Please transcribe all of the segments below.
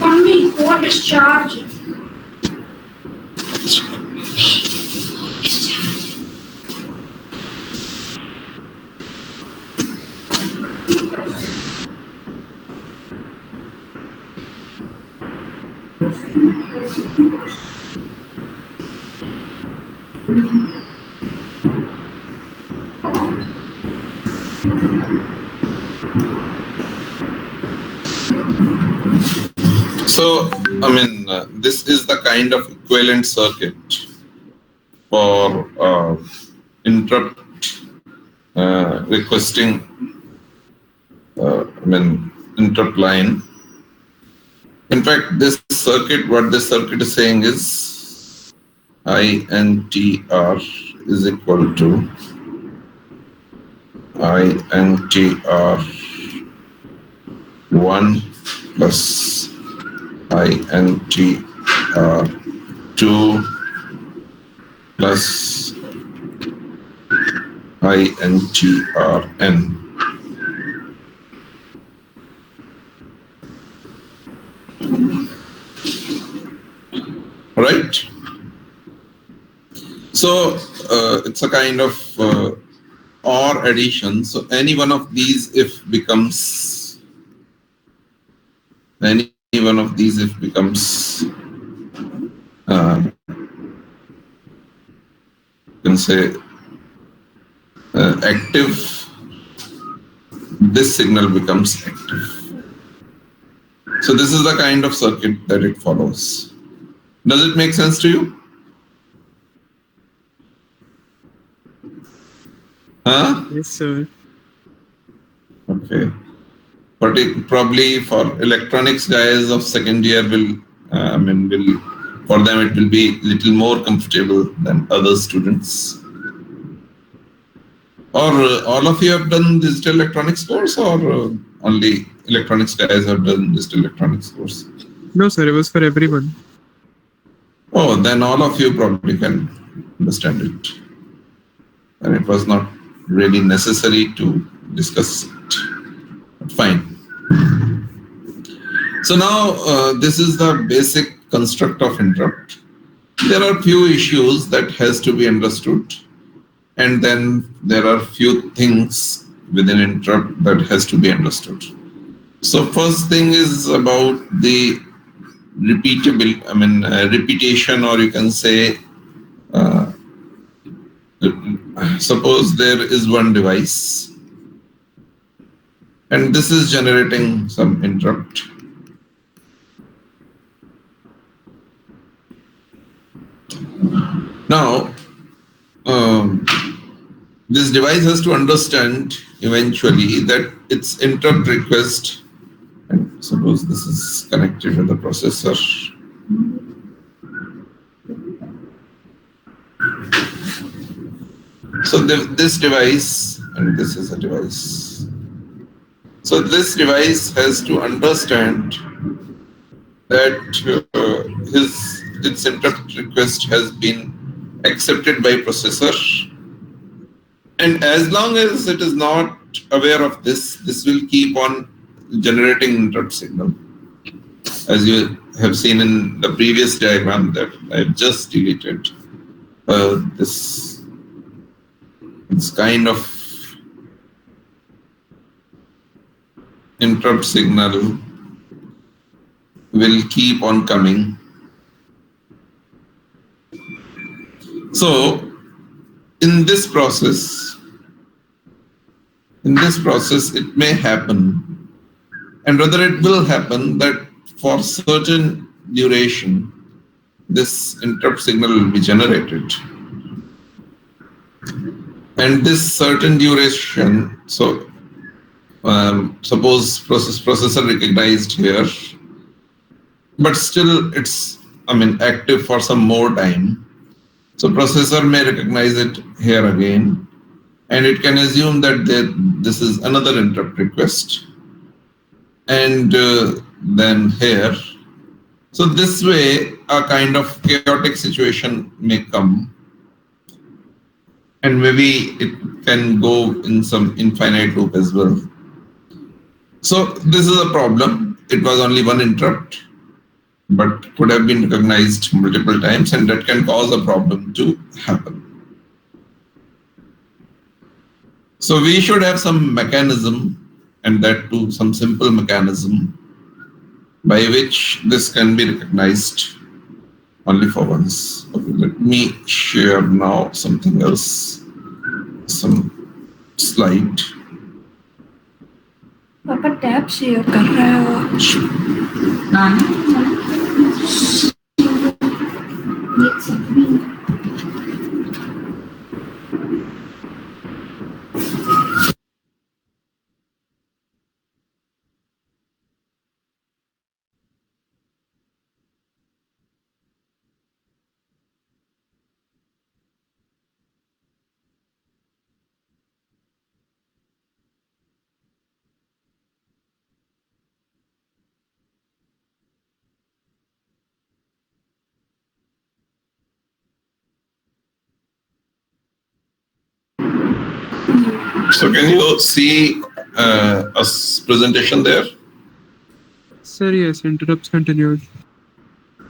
Only what is charging? So, this is the kind of equivalent circuit for interrupt requesting, interrupt line. In fact, this circuit, what this circuit is saying is INTR is equal to INTR 1 plus INTR 2 plus INTRN. Right? So it's a kind of OR addition. So any one of these if becomes you can say active, this signal becomes active. So this is the kind of circuit that it follows. Does it make sense to you? Huh? Yes, sir. Okay. But probably for electronics guys of second year for them it will be little more comfortable than other students. Or all of you have done digital electronics course, or only electronics guys have done digital electronics course? No, sir, it was for everyone. Oh, then all of you probably can understand it. And it was not really necessary to discuss it. But fine. So now this is the basic construct of interrupt. There are few issues that has to be understood. And then there are few things within interrupt that has to be understood. So first thing is about the repetition, or you can say, suppose there is one device and this is generating some interrupt. Now, this device has to understand eventually that its interrupt request, and suppose this is connected with the processor. So this device, and this is a device. So this device has to understand that its interrupt request has been accepted by processor. And as long as it is not aware of this, this will keep on generating interrupt signal. As you have seen in the previous diagram that I've just deleted, this kind of interrupt signal will keep on coming. So in this process, it may happen, and rather it will happen that for certain duration, this interrupt signal will be generated. And this certain duration, so suppose processor recognized here, but still it's active for some more time. So processor may recognize it here again, and it can assume that this is another interrupt request, and then here. So this way, a kind of chaotic situation may come. and maybe it can go in some infinite loop as well. So this is a problem. It was only one interrupt, but could have been recognized multiple times, and that can cause a problem to happen. So we should have some mechanism, and that too some simple mechanism by which this can be recognized only for once. Okay, let me share now something else, some slide. पापा tab share कर रहा है वो So can you see a presentation there? Sir, yes, interrupts continued.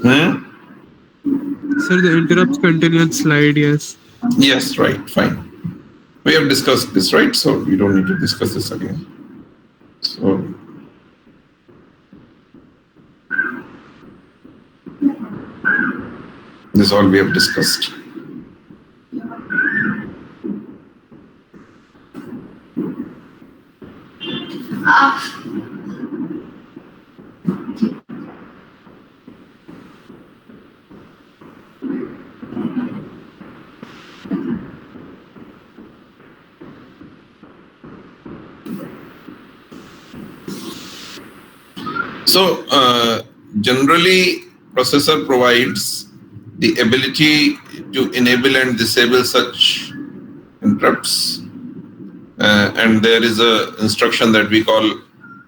Hmm? Sir, the interrupts continued slide, yes. Yes, right, fine. We have discussed this, right? So we don't need to discuss this again. So this is all we have discussed. So generally, processor provides the ability to enable and disable such interrupts, and there is a instruction that we call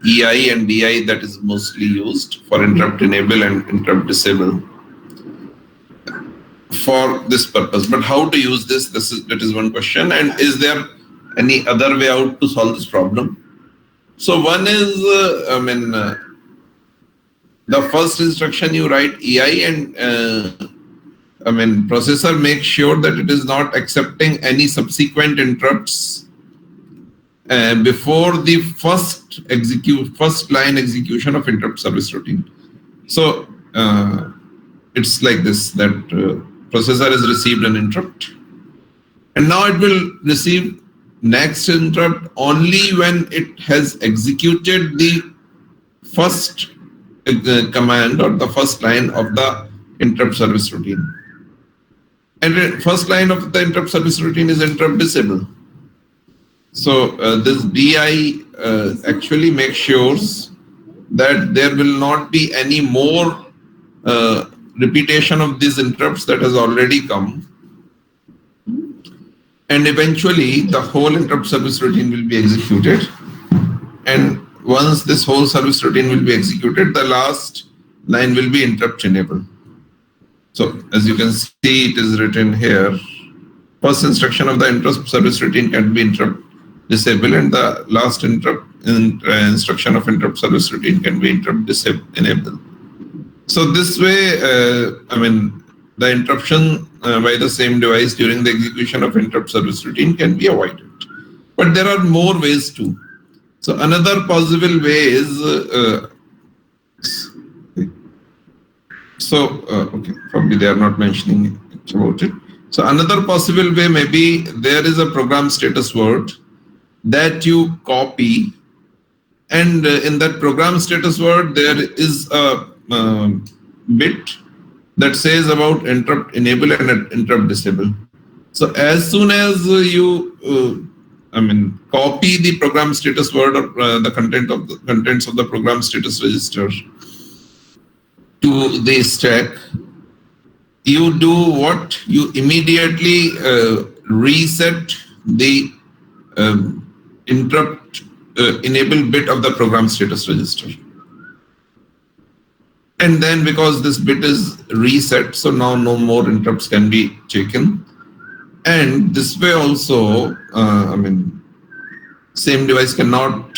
EI and DI that is mostly used for interrupt enable and interrupt disable for this purpose. But how to use this? That is one question. And is there any other way out to solve this problem? So one is, the first instruction you write EI and processor makes sure that it is not accepting any subsequent interrupts before the first line execution of interrupt service routine. So it's like this, that processor has received an interrupt, and now it will receive next interrupt only when it has executed the first command or the first line of the interrupt service routine. And the first line of the interrupt service routine is interrupt disable. So this DI actually makes sure that there will not be any more repetition of these interrupts that has already come. And eventually the whole interrupt service routine will be executed. And once this whole service routine will be executed, the last line will be interrupt enable. So as you can see, it is written here. First instruction of the interrupt service routine can be interrupt disable, and the last instruction of interrupt service routine can be interrupt enable. So this way, the interruption by the same device during the execution of interrupt service routine can be avoided. But there are more ways too. So another possible way is, okay, probably they are not mentioning about it. So another possible way may be there is a program status word that you copy, and in that program status word there is a bit that says about interrupt enable and interrupt disable. So as soon as you copy the program status word or the contents of the program status register to the stack, you do what? You immediately reset the interrupt enable bit of the program status register. And then because this bit is reset, so now no more interrupts can be taken. And this way also, same device cannot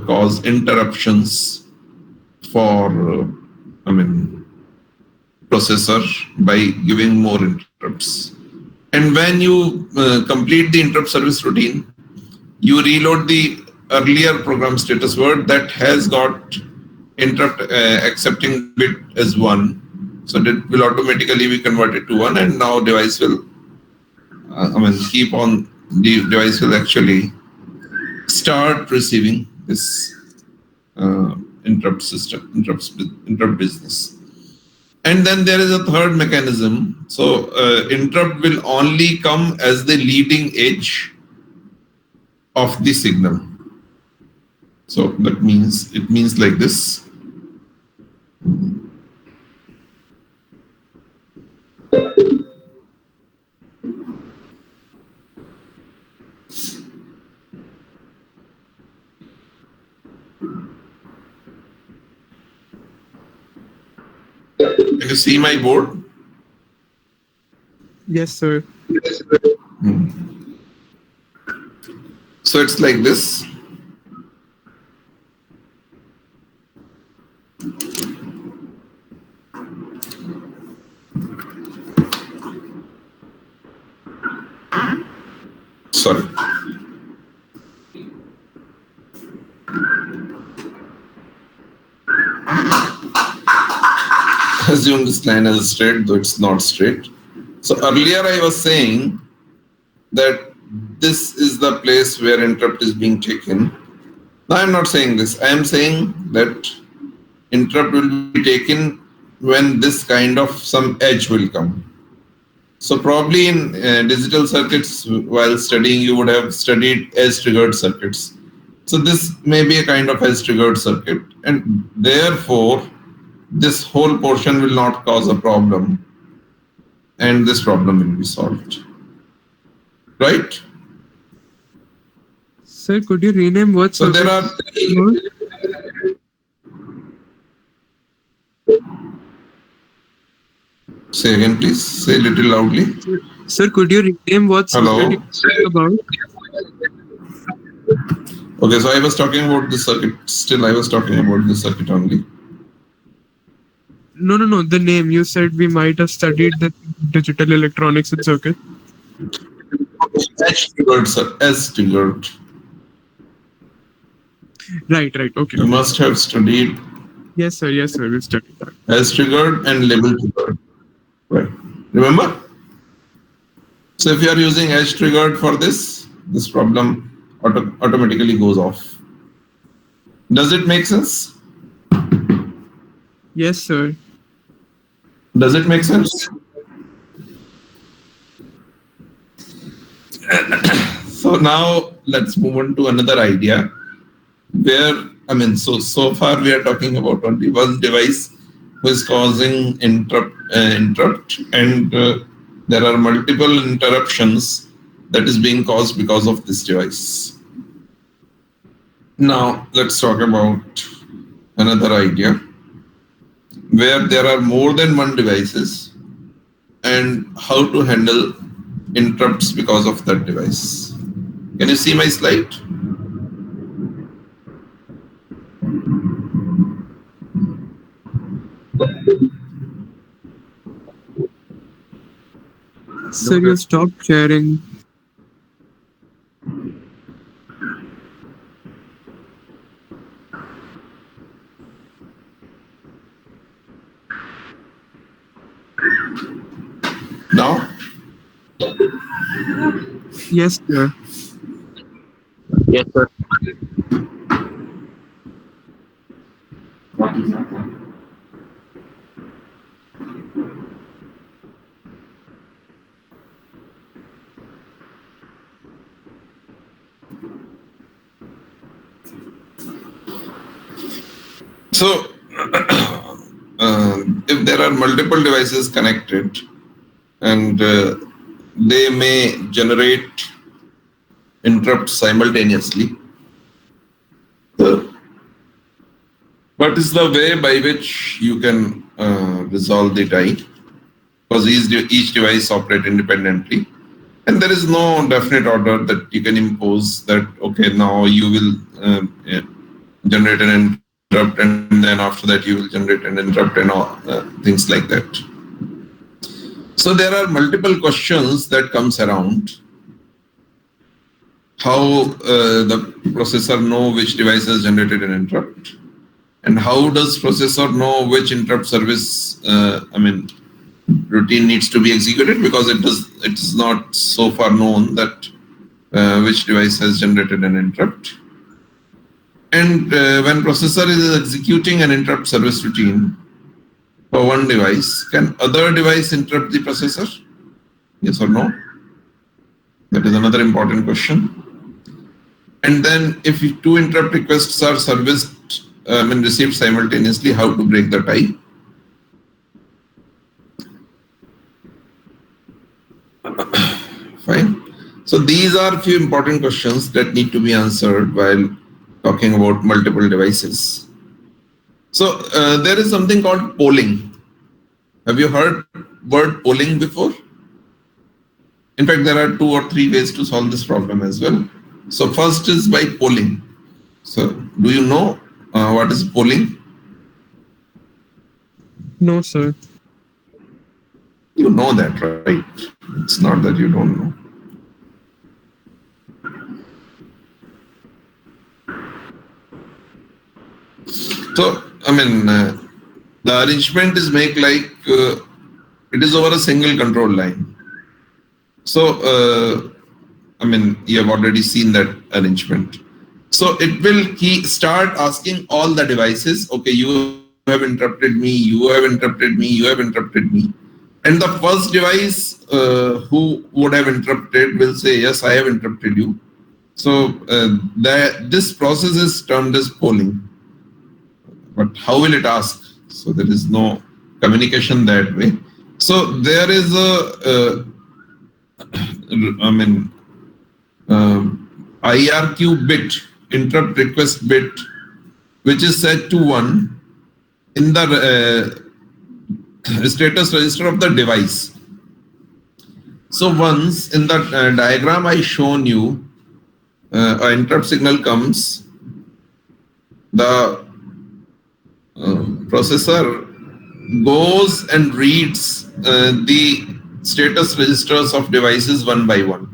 cause interruptions for, processor by giving more interrupts. And when you complete the interrupt service routine, you reload the earlier program status word that has got interrupt accepting bit as 1. So that will automatically be converted to 1, and now device will, keep on, the device will actually start receiving this interrupt business. And then there is a third mechanism. So interrupt will only come as the leading edge of the signal. So that means, it means like this. Can you see my board? Yes, sir. So it's like this. Sorry. Assume this line is straight, though it's not straight. So earlier I was saying that this is the place where interrupt is being taken. Now I'm not saying this. I am saying that interrupt will be taken when this kind of some edge will come. So probably in digital circuits, while studying, you would have studied edge-triggered circuits. So this may be a kind of edge-triggered circuit, and therefore this whole portion will not cause a problem, and this problem will be solved. Right? Sir, could you rename what So there are Say again, please. Say a little loudly. Sir, could you rename what Hello? circuit you about? Okay, so I was talking about the circuit. Still, I was talking about the circuit only. No. The name. You said we might have studied the digital electronics and circuit. Edge-triggered, sir. Edge-triggered. Right. Okay. You must have studied Yes, sir. We studied that. edge-triggered and label-triggered. Right. Remember? So if you are using edge-triggered for this problem automatically goes off. Does it make sense? Yes, sir. Does it make sense? So now let's move on to another idea where, so far we are talking about only one device who is causing interrupt, and there are multiple interruptions that is being caused because of this device. Now let's talk about another idea where there are more than one devices and how to handle interrupts because of that device. Can you see my slide? Sir, you stopped sharing. Now? Yes, sir. Yes, sir. So, if there are multiple devices connected and they may generate interrupts simultaneously, what is the way by which you can resolve the tie? Because each device operates independently. And there is no definite order that you can impose that, okay, now you will generate an interrupt and then after that you will generate an interrupt and all things like that. So there are multiple questions that comes around. How the processor know which device has generated an interrupt, and how does processor know which interrupt service routine needs to be executed, because it is not so far known that which device has generated an interrupt. And when processor is executing an interrupt service routine for one device, can other device interrupt the processor? Yes or no? That is another important question. And then if two interrupt requests are serviced and received simultaneously, how to break the tie? Fine. So these are few important questions that need to be answered while talking about multiple devices. So there is something called polling. Have you heard word polling before? In fact, there are 2 or 3 ways to solve this problem as well. So first is by polling. So do you know what is polling? No, sir. You know that, right? It's not that you don't know. So, the arrangement is make like it is over a single control line. So, you have already seen that arrangement. So it will start asking all the devices, okay, you have interrupted me, you have interrupted me, you have interrupted me. And the first device who would have interrupted will say, yes, I have interrupted you. So this process is termed as polling. But how will it ask? So there is no communication that way. So there is a, IRQ bit, interrupt request bit, which is set to 1 in the status register of the device. So once in the diagram I shown you, an interrupt signal comes, the processor goes and reads the status registers of devices one by one.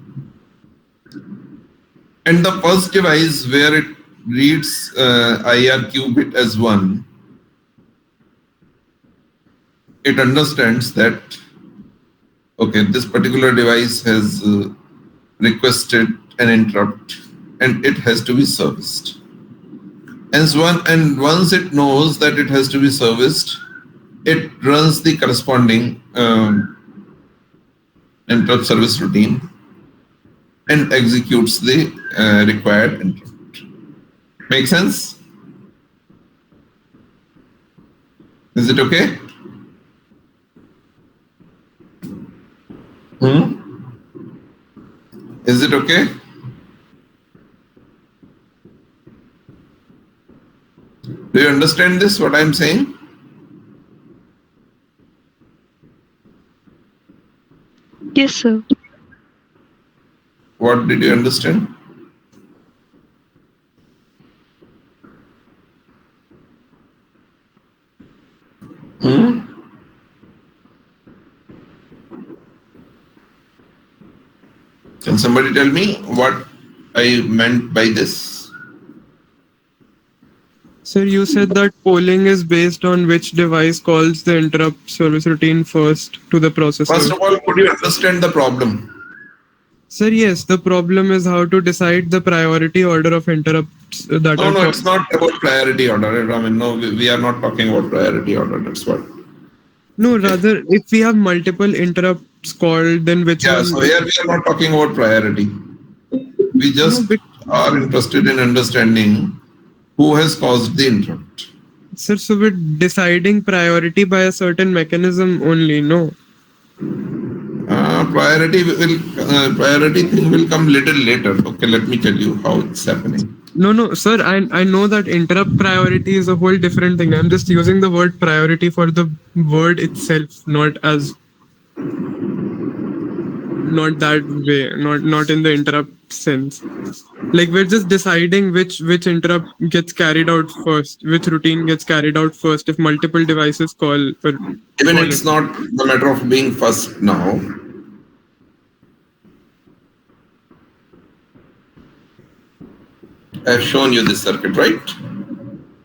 And the first device where it reads IRQ bit as 1, it understands that, okay, this particular device has requested an interrupt and it has to be serviced. And once it knows that it has to be serviced, it runs the corresponding interrupt service routine and executes the required interrupt. Make sense? Is it okay? Is it okay? Do you understand this, what I'm saying? Yes, sir. What did you understand? Can somebody tell me what I meant by this? Sir, you said that polling is based on which device calls the interrupt service routine first to the processor. First of all, could you understand the problem? Sir, yes, the problem is how to decide the priority order of interrupts that No, it's not about priority order. No, we are not talking about priority order. That's what. No, rather, if we have multiple interrupts called, then which one? So here we are not talking about priority. We just are interested in understanding who has caused the interrupt. Sir, so we're deciding priority by a certain mechanism only, no? Priority thing will come little later. Okay, let me tell you how it's happening. No, sir, I know that interrupt priority is a whole different thing. I'm just using the word priority for the word itself, not as... not that way, not in the interrupt sense. Like we're just deciding which interrupt gets carried out first, which routine gets carried out first if multiple devices Even call it's it. not the matter of being first now. I've shown you this circuit, right?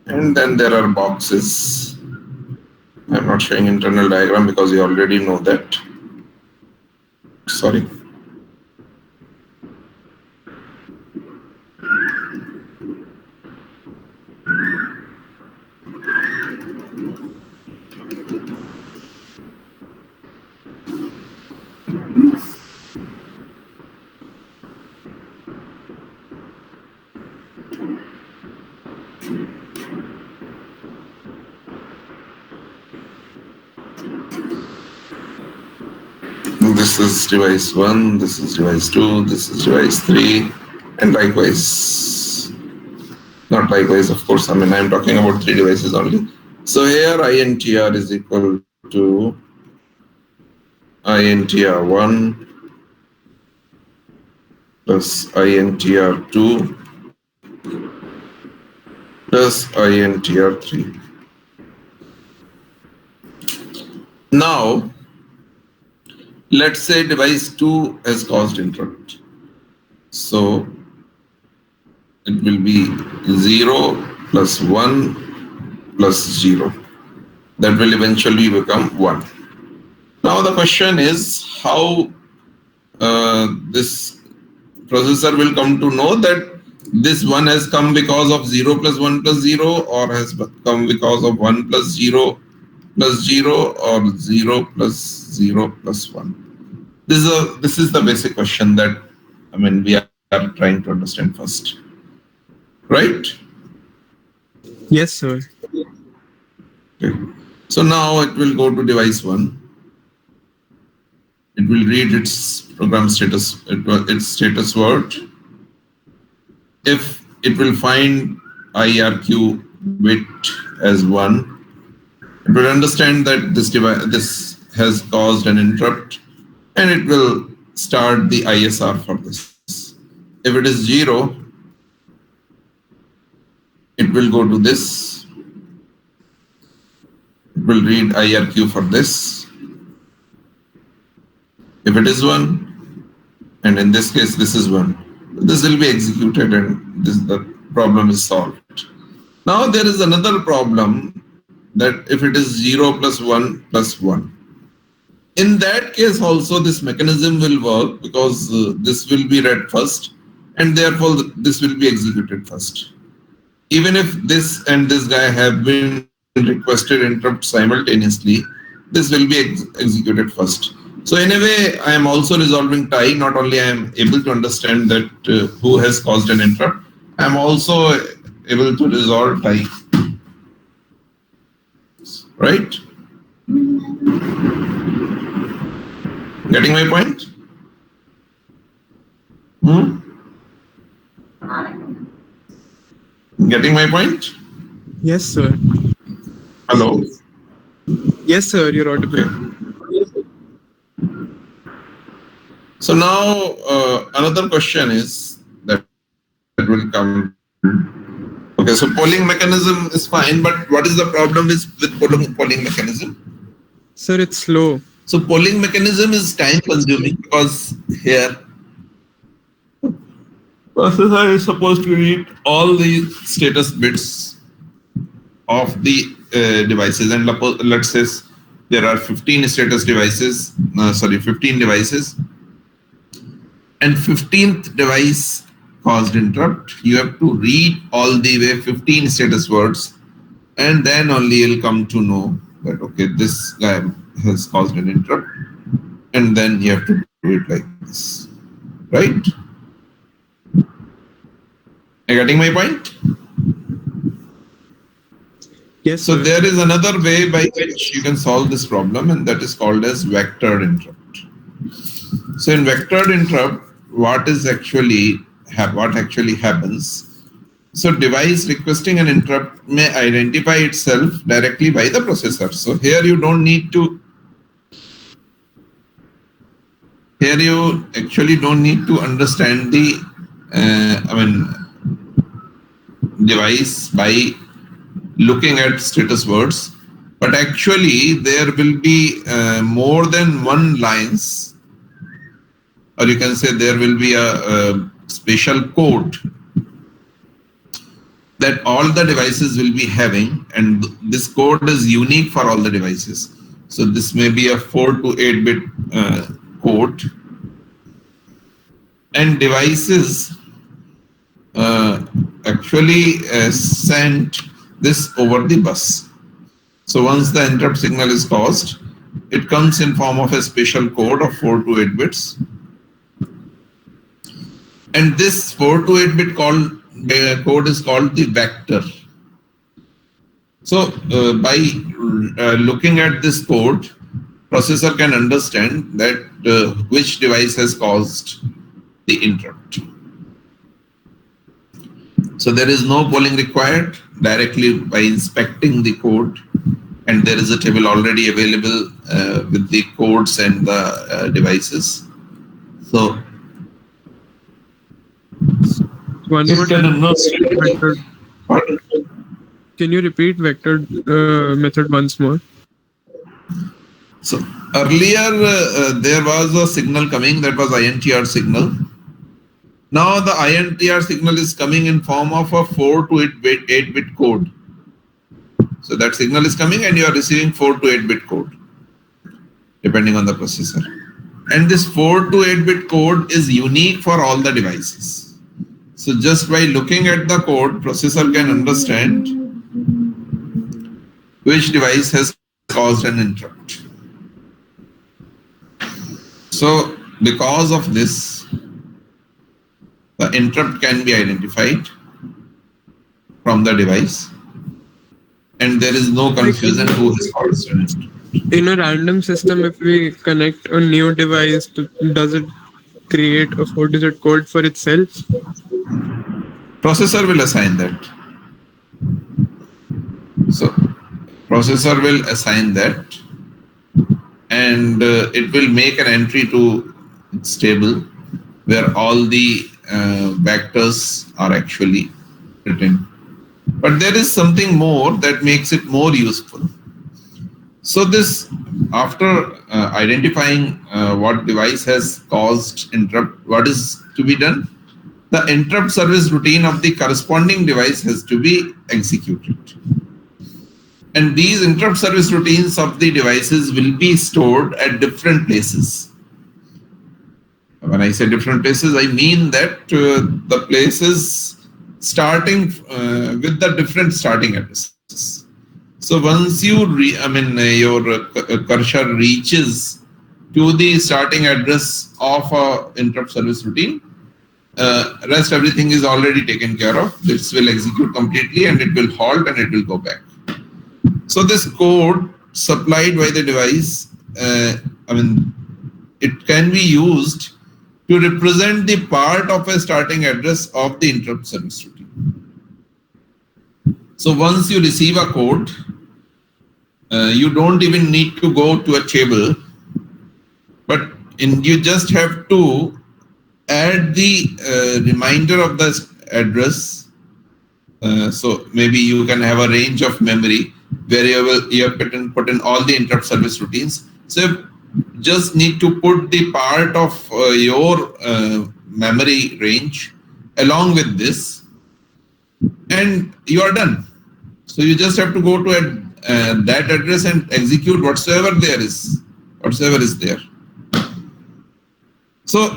And then there are boxes. I'm not showing internal diagram because you already know that. Sorry. This is device 1, this is device 2, this is device 3, and likewise. Not likewise, of course, I mean, I'm talking about 3 devices only. So here INTR is equal to INTR1 plus INTR2 plus INTR3. Now, let's say device 2 has caused interrupt. So it will be 0 plus 1 plus 0. That will eventually become 1. Now the question is how this processor will come to know that this 1 has come because of 0 plus 1 plus 0 or has come because of 1 plus 0 plus 0 or 0 plus 0 plus 1. This is the basic question that we are trying to understand first. Right? Yes, sir. Okay. So now it will go to device 1. It will read its program status, its status word. If it will find IRQ bit as 1, it will understand that this has caused an interrupt, and it will start the ISR for this. If it is 0, it will go to this. It will read IRQ for this. If it is 1, and in this case this is 1, this will be executed and the problem is solved. Now there is another problem that if it is 0 plus 1 plus 1, in that case also this mechanism will work because this will be read first and therefore this will be executed first. Even if this and this guy have been requested interrupt simultaneously, this will be executed first. So in a way, I am also resolving tie. Not only I am able to understand that who has caused an interrupt, I am also able to resolve tie. Right? Getting my point? Getting my point? Yes, sir. Hello? Yes, sir. You're audible. Okay. So now another question is that will come. Okay, so polling mechanism is fine, but what is the problem with polling mechanism? Sir, it's slow. So polling mechanism is time consuming because here processor is supposed to read all the status bits of the devices, and let's say there are 15 status devices, 15 devices, and 15th device caused interrupt. You have to read all the way 15 status words, and then only you'll come to know that okay, this guy has caused an interrupt, and then you have to do it like this, right? Are you getting my point? Yes, so sir. there is another way by which you can solve this problem, and that is called as vectored interrupt. So in vectored interrupt, what actually happens? So device requesting an interrupt may identify itself directly by the processor. So here you don't need to here you actually don't need to understand the device by looking at status words, but actually there will be more than one lines, or you can say there will be a special code that all the devices will be having, and this code is unique for all the devices. So this may be a 4 to 8 bit code, and devices actually send this over the bus. So once the interrupt signal is caused, it comes in form of a special code of 4 to 8 bits. And this 4 to 8 bit code is called the vector. So by looking at this code, processor can understand that which device has caused the interrupt. So there is no polling required, directly by inspecting the code, and there is a table already available with the codes and the devices. So One it more can time. understand. Vector. Can you repeat vector method once more? So earlier there was a signal coming, that was INTR signal. Now the INTR signal is coming in form of a 4 to 8 bit code. So that signal is coming and you are receiving 4 to 8 bit code, depending on the processor. And this 4 to 8 bit code is unique for all the devices. So just by looking at the code, processor can understand which device has caused an interrupt. So because of this, the interrupt can be identified from the device, and there is no confusion who has caused an interrupt. In a random system, if we connect a new device, does it create a 4-digit code for itself? Processor will assign that. So processor will assign that, and it will make an entry to its table where all the vectors are actually written. But there is something more that makes it more useful. So this, after identifying what device has caused interrupt, what is to be done? The interrupt service routine of the corresponding device has to be executed. And these interrupt service routines of the devices will be stored at different places. When I say different places, I mean that the places starting with the different starting addresses. So once you, your cursor reaches to the starting address of a interrupt service routine, rest everything is already taken care of. This will execute completely and it will halt and it will go back. So this code supplied by the device, it can be used to represent the part of a starting address of the interrupt service routine. So once you receive a code, you don't even need to go to a table, but you just have to add the reminder of the address. So maybe you can have a range of memory where you have put in all the interrupt service routines. So you just need to put the part of your memory range along with this, and you are done. So you just have to go to that address and execute whatsoever is there. So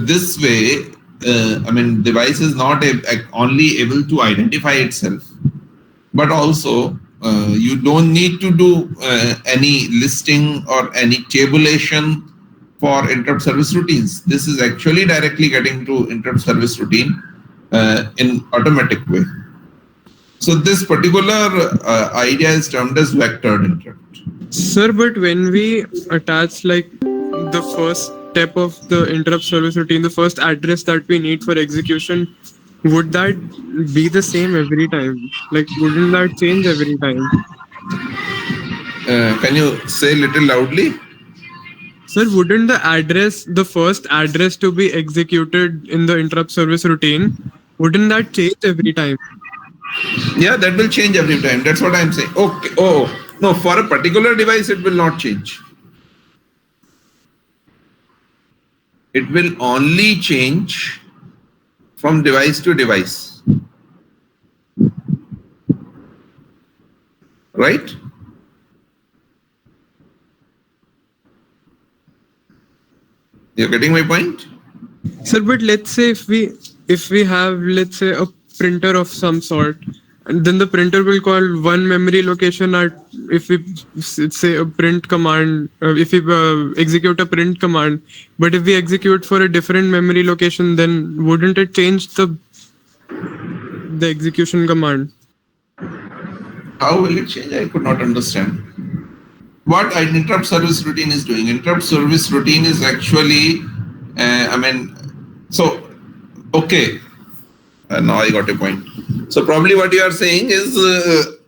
this way, device is not only able to identify itself, but also you don't need to do any listing or any tabulation for interrupt service routines. This is actually directly getting to interrupt service routine in automatic way. So this particular idea is termed as vectored interrupt. Sir, but when we attach like the first step of the interrupt service routine, the first address that we need for execution, would that be the same every time? Like, wouldn't that change every time? Can you say a little loudly? Sir, wouldn't the first address to be executed in the interrupt service routine, wouldn't that change every time? Yeah, that will change every time. That's what I'm saying. Okay. Oh, no, for a particular device, it will not change. It will only change from device to device. Right? You're getting my point? Sir, but let's say if we have, let's say, a printer of some sort, and then the printer will call one memory location at, if we say a print command, if we execute a print command, but if we execute for a different memory location, then wouldn't it change the execution command? How will it change? I could not understand. What an interrupt service routine is doing. Interrupt service routine is actually, so, okay, now I got a point. So probably what you are saying is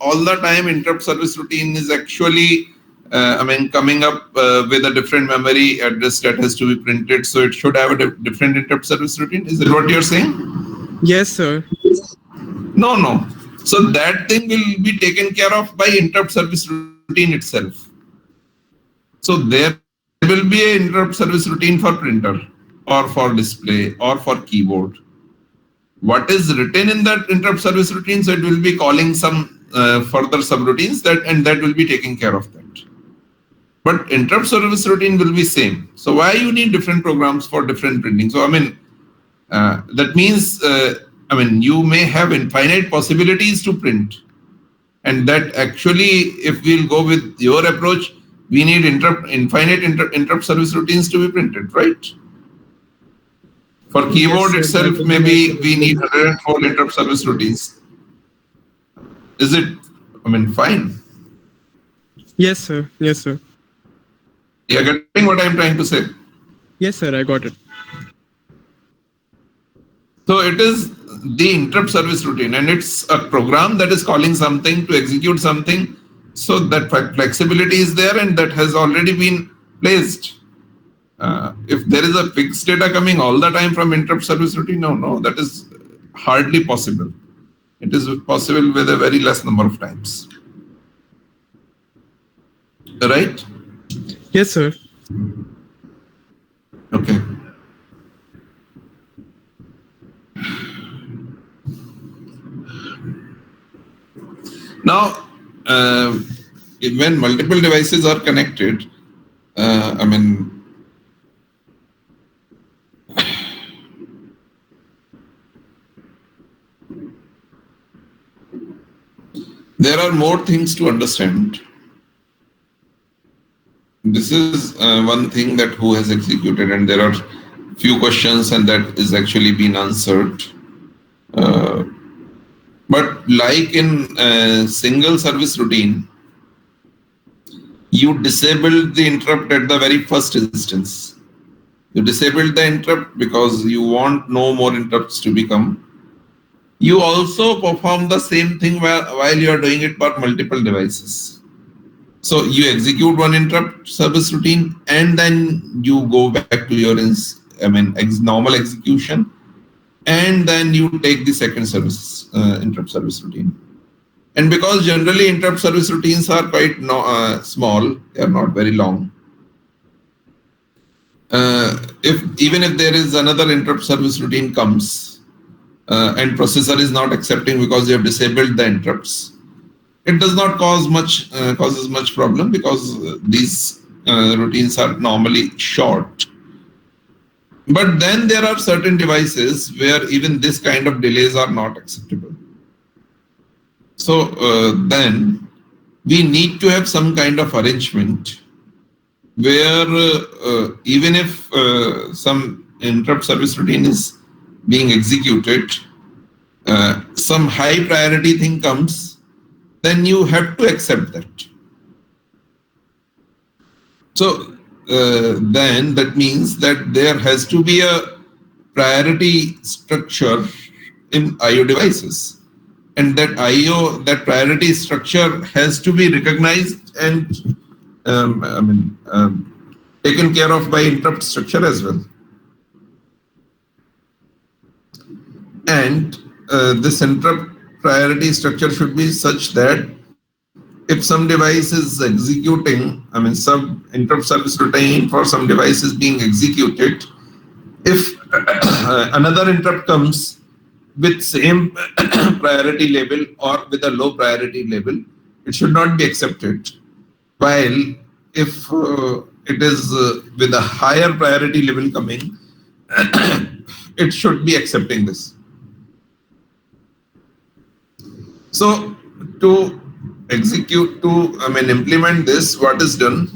all the time interrupt service routine is actually, coming up with a different memory address that has to be printed. So it should have a different interrupt service routine. Is that what you're saying? Yes, sir. No, no. So that thing will be taken care of by interrupt service routine itself. So there will be an interrupt service routine for printer or for display or for keyboard. What is written in that interrupt service routine, so it will be calling some further subroutines and that will be taking care of that. But interrupt service routine will be same. So why you need different programs for different printing? So that means you may have infinite possibilities to print, and that actually, if we'll go with your approach, we need infinite interrupt service routines to be printed, right? For keyboard Yes, sir, itself, that is maybe my we need 104 interrupt service routines. Is it? Fine. Yes, sir. Yes, sir. You're getting what I'm trying to say. Yes, sir. I got it. So it is the interrupt service routine, and it's a program that is calling something to execute something. So that flexibility is there, and that has already been placed. If there is a fixed data coming all the time from interrupt service routine, no, that is hardly possible. It is possible with a very less number of times. Right? Yes, sir. Okay. Now, when multiple devices are connected, there are more things to understand. This is one thing that who has executed, and there are few questions, and that is actually been answered. But like in single service routine, you disabled the interrupt at the very first instance. You disabled the interrupt because you want no more interrupts to become. You also perform the same thing while you are doing it for multiple devices. So you execute one interrupt service routine, and then you go back to your normal execution, and then you take the second service interrupt service routine. And because generally interrupt service routines are quite small, they are not very long. Even if there is another interrupt service routine comes and processor is not accepting because you have disabled the interrupts, it does not causes much problem, because these routines are normally short. But then there are certain devices where even this kind of delays are not acceptable. So then we need to have some kind of arrangement where even if some interrupt service routine is being executed, some high priority thing comes, then you have to accept that. So then that means that there has to be a priority structure in IO devices. And that priority structure has to be recognized and taken care of by interrupt structure as well. And this interrupt priority structure should be such that if some device is executing, some interrupt service routine for some device is being executed, if another interrupt comes with same priority level or with a low priority level, it should not be accepted. While if it is with a higher priority level coming, it should be accepting this. So to implement this, what is done?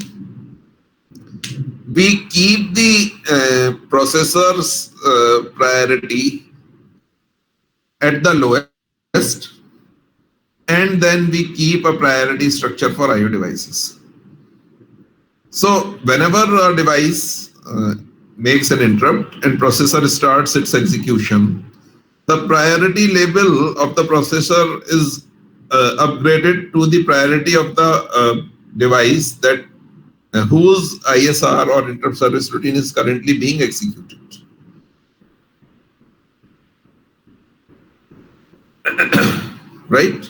We keep the processor's priority at the lowest, and then we keep a priority structure for IO devices. So whenever a device makes an interrupt and processor starts its execution, the priority level of the processor is upgraded to the priority of the device that whose ISR or interrupt service routine is currently being executed. Right?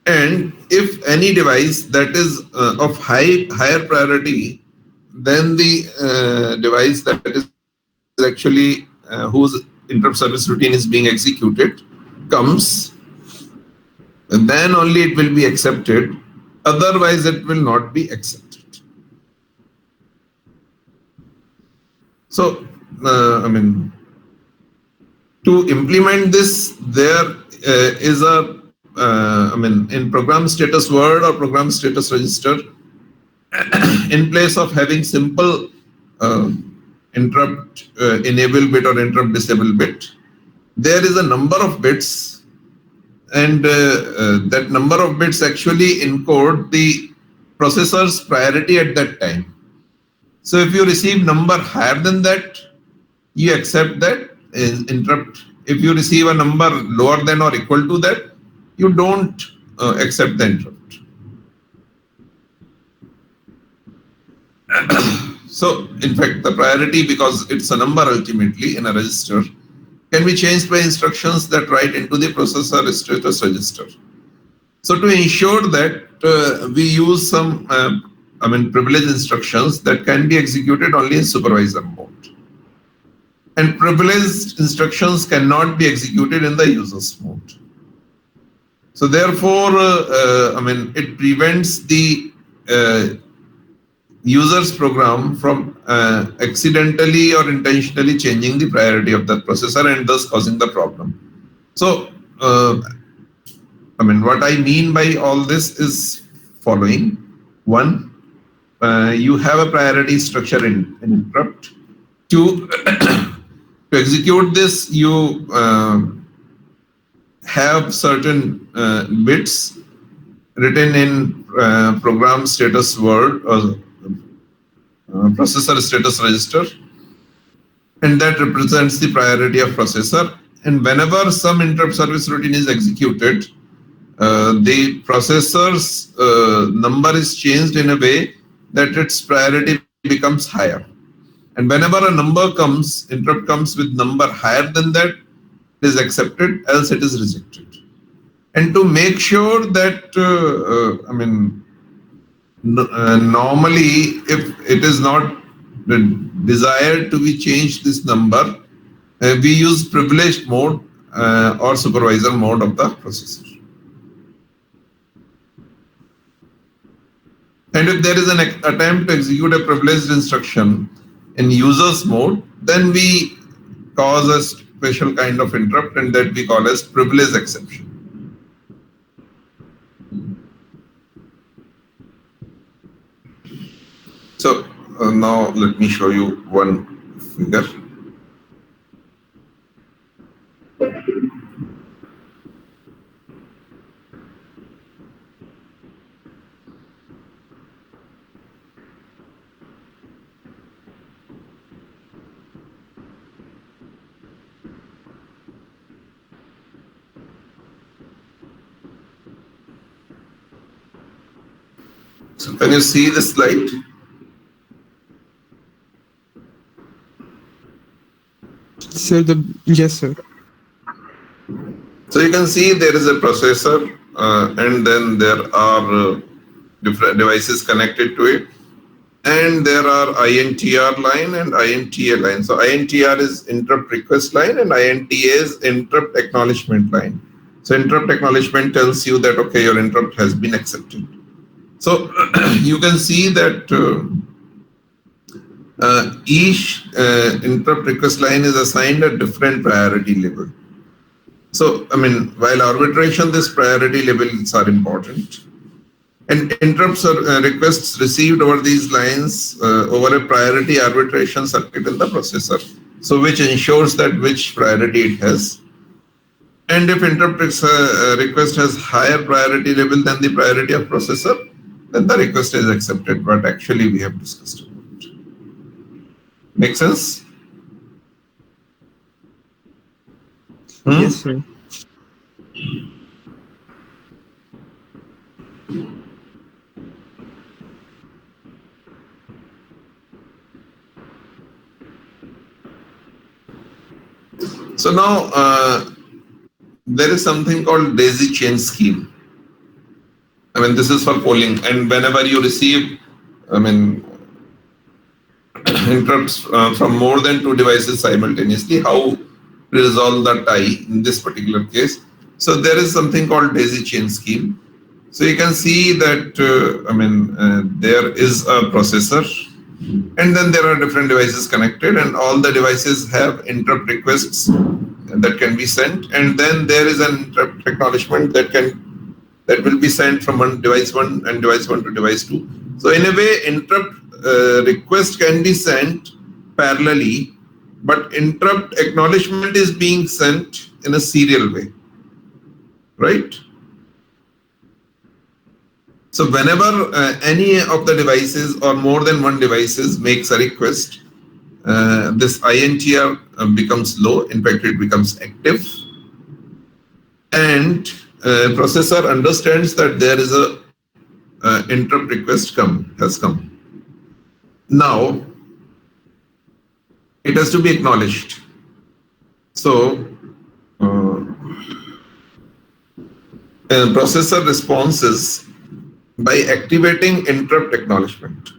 And if any device that is of higher priority than the device that is actually whose interrupt service routine is being executed comes, then only it will be accepted. Otherwise, it will not be accepted. So, to implement this, there is a in program status word or program status register, in place of having simple interrupt enable bit or interrupt disable bit, there is a number of bits, and that number of bits actually encode the processor's priority at that time. So if you receive number higher than that, you accept that interrupt. If you receive a number lower than or equal to that, you don't accept the interrupt. So, in fact, the priority, because it's a number ultimately in a register, can be changed by instructions that write into the processor status register. So, to ensure that we use some, privileged instructions that can be executed only in supervisor mode. And privileged instructions cannot be executed in the user's mode. So, therefore, it prevents the user's program from accidentally or intentionally changing the priority of that processor and thus causing the problem. So, what I mean by all this is following. One, you have a priority structure in interrupt. Two, to execute this, you have certain bits written in program status word or processor status register, and that represents the priority of processor. And whenever some interrupt service routine is executed, the processor's number is changed in a way that its priority becomes higher. And whenever a number comes, interrupt comes with number higher than that, it is accepted, else it is rejected. And to make sure that, normally, if it is not desired to be changed this number, we use privileged mode or supervisor mode of the processor. And if there is an attempt to execute a privileged instruction in user's mode, then we cause a special kind of interrupt, and that we call as privilege exception. So now let me show you one figure. So can you see the slide? Sir, yes, sir. So you can see there is a processor, and then there are different devices connected to it. And there are INTR line and INTA line. So INTR is interrupt request line and INTA is interrupt acknowledgement line. So interrupt acknowledgement tells you that, okay, your interrupt has been accepted. So you can see that each interrupt request line is assigned a different priority level. So, I mean, while arbitration, this priority levels are important. And interrupts or requests received over these lines over a priority arbitration circuit in the processor. So which ensures that which priority it has. And if interrupt request has higher priority level than the priority of processor, then the request is accepted. But actually we have discussed about it. Make sense? Yes, sir. So now there is something called daisy chain scheme. I mean, this is for polling, and whenever you receive, I mean, interrupts from more than two devices simultaneously, how to resolve the tie in this particular case. So there is something called daisy chain scheme. So you can see that, there is a processor, and then there are different devices connected, and all the devices have interrupt requests that can be sent, and then there is an interrupt acknowledgement that will be sent from device one and device one to device two. So in a way, interrupt request can be sent parallelly, but interrupt acknowledgement is being sent in a serial way, right? So whenever any of the devices or more than one devices makes a request, this INTR becomes low. In fact, it becomes active, and processor understands that there is a interrupt request has come. Now it has to be acknowledged. So processor responses by activating interrupt acknowledgement,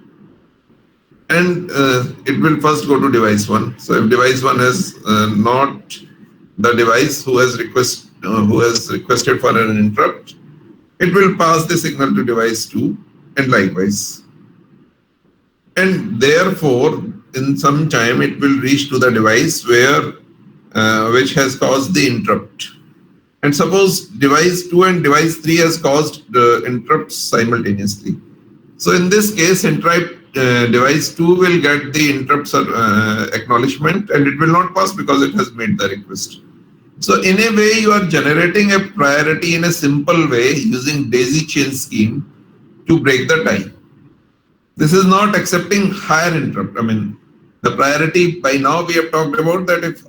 and it will first go to device one. So if device one has not the device who has requested for an interrupt, it will pass the signal to device two, and likewise. And therefore, in some time, it will reach to the device which has caused the interrupt. And suppose device 2 and device 3 has caused the interrupts simultaneously. So in this case, device 2 will get the interrupts acknowledgement, and it will not pass because it has made the request. So in a way, you are generating a priority in a simple way using daisy chain scheme to break the tie. This is not accepting higher interrupt. I mean, the priority, by now we have talked about that if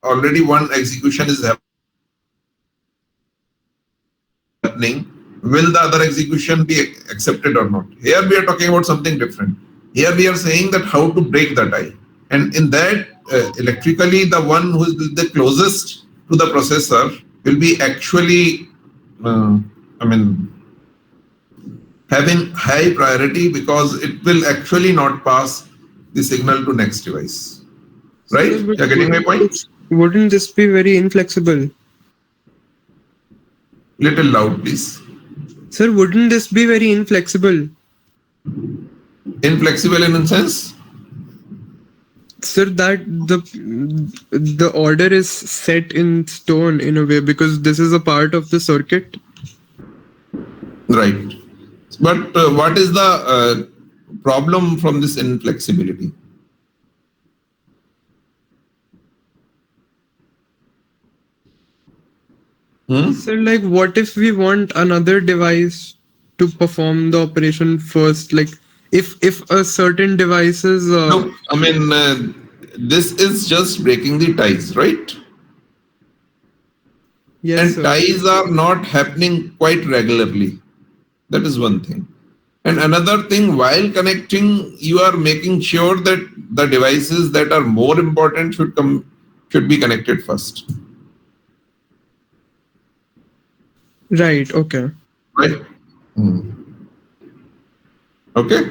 already one execution is happening, will the other execution be accepted or not? Here we are talking about something different. Here we are saying that how to break the tie. And in that, electrically, the one who is the closest to the processor will be actually, having high priority because it will actually not pass the signal to next device. Right? You're getting my point? Wouldn't this be very inflexible? Little loud, please. Sir, wouldn't this be very inflexible? Inflexible in a sense? Sir, that the order is set in stone in a way because this is a part of the circuit. Right. But what is the problem from this inflexibility? Sir, like what if we want another device to perform the operation first? Like if a certain device is... No, I mean, this is just breaking the ties, right? Yes, and sir. Ties are not happening quite regularly. That is one thing. And another thing, while connecting, you are making sure that the devices that are more important should should be connected first, Right. Okay. right? Hmm. Okay.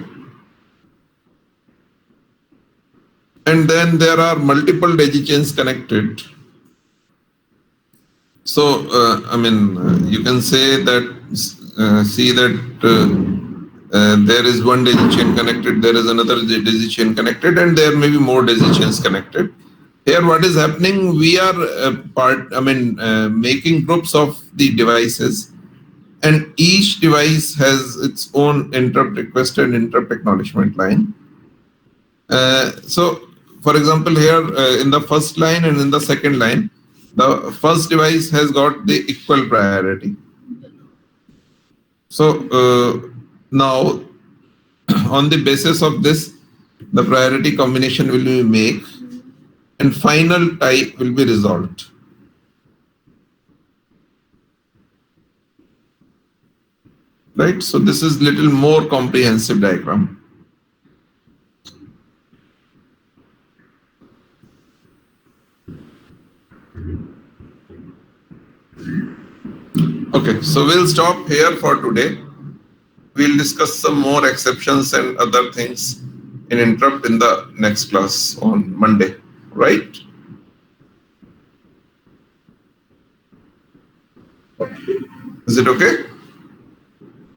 And then there are multiple daisy chains connected. So, you can say that, see that there is one daisy chain connected, there is another daisy chain connected, and there may be more daisy chains connected. Here, what is happening? We are making groups of the devices, and each device has its own interrupt request and interrupt acknowledgement line. So, for example, here in the first line and in the second line, the first device has got the equal priority. So now, on the basis of this, the priority combination will be made, and final tie will be resolved. Right. So this is little more comprehensive diagram. Okay, so we'll stop here for today. We'll discuss some more exceptions and other things in interrupt in the next class on Monday, right? Is it okay?